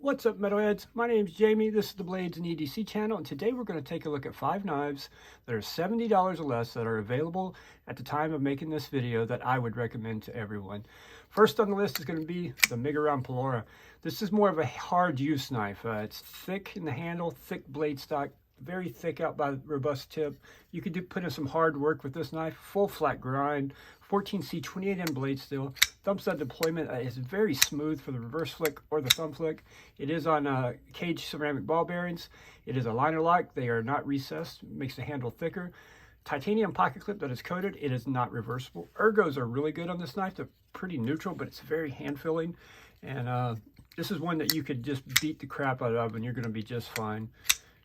What's up, metalheads? My name's Jamie. This is the Blades and EDC channel, and today we're going to take a look at 5 knives that are $70 or less that are available at the time of making this video that I would recommend to everyone. First on the list is going to be the Miguron Pelora. This is more of a hard use knife. It's thick in the handle, thick blade stock, very thick out by the robust tip. You could put in some hard work with this knife. Full flat grind, 14C 28N blade steel. Thumb stud deployment is very smooth for the reverse flick or the thumb flick. It is on cage ceramic ball bearings. It is a liner lock. They are not recessed. Makes the handle thicker. Titanium pocket clip that is coated. It is not reversible. Ergos are really good on this knife. They're pretty neutral, but it's very hand filling. And this is one that you could just beat the crap out of and you're going to be just fine.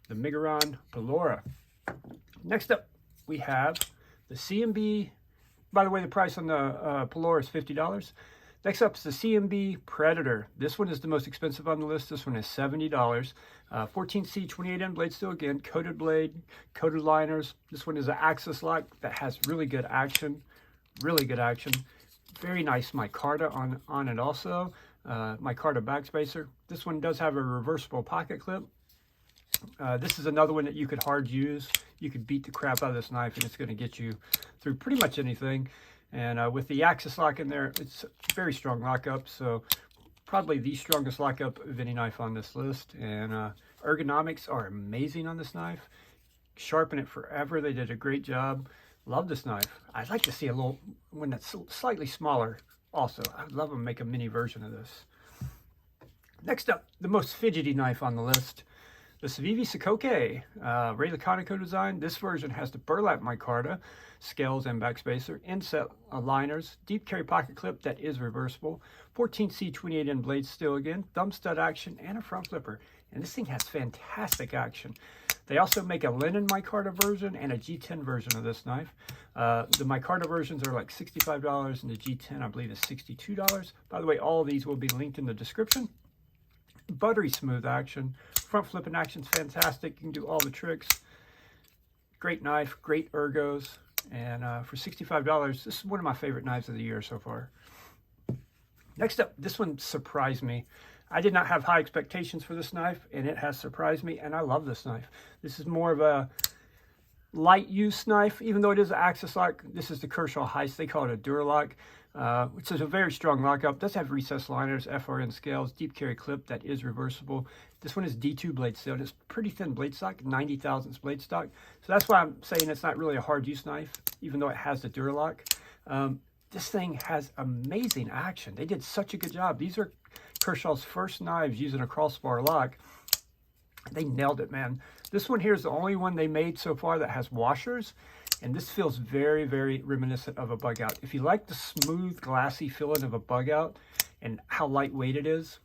The Miguron Palora. Next up, we have the CMB. By the way, the price on the Palora is $50. Next up is the CMB Predator. This one is the most expensive on the list. This one is $70. 14C 28N blade steel, again, coated blade, coated liners. This one is an axis lock that has really good action. Really good action. Very nice micarta on it also. Micarta backspacer. This one does have a reversible pocket clip. This is another one that you could hard use. You could beat the crap out of this knife and it's going to get you through pretty much anything. And with the axis lock in there, it's a very strong lockup. So probably the strongest lockup of any knife on this list. And ergonomics are amazing on this knife. Sharpen it forever. They did a great job. Love this knife. I'd like to see a little one that's slightly smaller also. I'd love them to make a mini version of this. Next up, the most fidgety knife on the list. The Civivi Sokoke Ray Laconico design. This version has the burlap micarta, scales and backspacer, inset liners, deep carry pocket clip that is reversible, 14C 28N blade steel again, thumb stud action, and a front flipper. And this thing has fantastic action. They also make a linen micarta version and a G10 version of this knife. The micarta versions are like $65 and the G10 I believe is $62. By the way, all of these will be linked in the description. Buttery smooth action. Front flipping action's fantastic. You can do all the tricks. Great knife, great ergos. And for $65, this is one of my favorite knives of the year so far. Next up, this one surprised me. I did not have high expectations for this knife, and it has surprised me, and I love this knife. This is more of a light use knife, even though it is an axis lock. This is the Kershaw Heist. They call it a Duralock, which is a very strong lockup. Does have recessed liners, FRN scales, deep carry clip that is reversible. This one is D2 blade steel. It's pretty thin blade stock, 90 thousandths blade stock. So that's why I'm saying it's not really a hard use knife, even though it has the Duralock. This thing has amazing action. They did such a good job. These are Kershaw's first knives using a crossbar lock. They nailed it, man. This one here is the only one they made so far that has washers, and this feels very, very reminiscent of a bug out. If you like the smooth, glassy feeling of a bug out and how lightweight it is,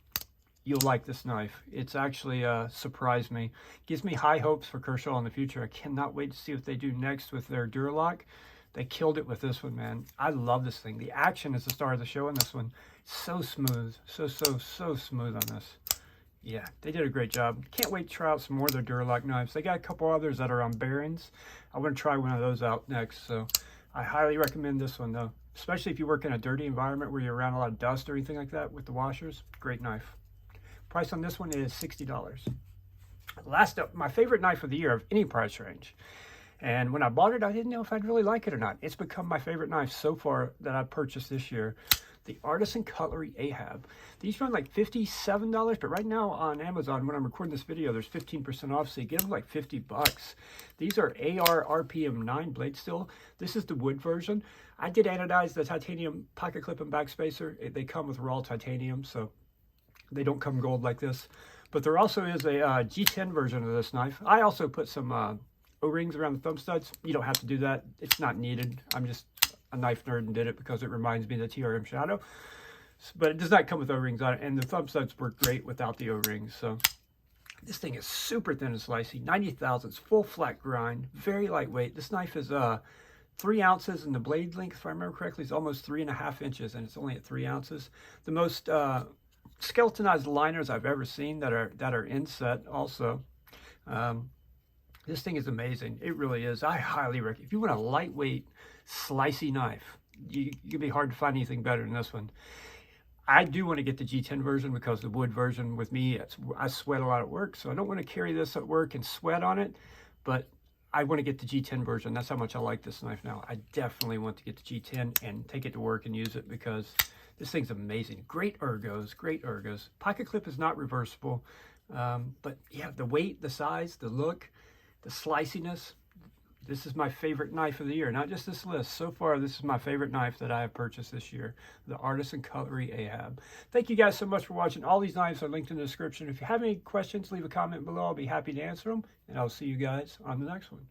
you'll like this knife. It's actually surprised me. Gives me high hopes for Kershaw in the future. I cannot wait to see what they do next with their Duralock. They killed it with this one, man. I love this thing. The action is the star of the show in this one. So smooth. So smooth on this. Yeah, they did a great job. Can't wait to try out some more of their Duralock knives. They got a couple others that are on bearings. I want to try one of those out next. So I highly recommend this one, though. Especially if you work in a dirty environment where you're around a lot of dust or anything like that with the washers. Great knife. Price on this one is $60. Last up, my favorite knife of the year of any price range. And when I bought it, I didn't know if I'd really like it or not. It's become my favorite knife so far that I've purchased this year. The Artisan Cutlery Ahab. These run like $57, but right now on Amazon, when I'm recording this video, there's 15% off, so you get them like $50. These are AR RPM 9 blade steel. This is the wood version. I did anodize the titanium pocket clip and backspacer. They come with raw titanium, so they don't come gold like this. But there also is a G10 version of this knife. I also put some O-rings around the thumb studs. You don't have to do that. It's not needed. I'm just a knife nerd and did it because it reminds me of the TRM Shadow. But it does not come with O-rings on it, and the thumb studs work great without the O-rings. So this thing is super thin and slicey, 90 thousandths, full flat grind, very lightweight. This knife is 3 ounces, and the blade length, if I remember correctly, is almost 3.5 inches, and it's only at 3 ounces. The most skeletonized liners I've ever seen that are inset also. This thing is amazing. It really is. I highly recommend. If you want a lightweight, slicey knife, you'd be hard to find anything better than this one. I do want to get the G10 version because the wood version with me, I sweat a lot at work, so I don't want to carry this at work and sweat on it, but I want to get the G10 version. That's how much I like this knife now. I definitely want to get the G10 and take it to work and use it because this thing's amazing. Great ergos, great ergos. Pocket clip is not reversible, but yeah, the weight, the size, the look, the sliciness. This is my favorite knife of the year, not just this list. So far, this is my favorite knife that I have purchased this year, the Artisan Cutlery Ahab. Thank you guys so much for watching. All these knives are linked in the description. If you have any questions, leave a comment below. I'll be happy to answer them, and I'll see you guys on the next one.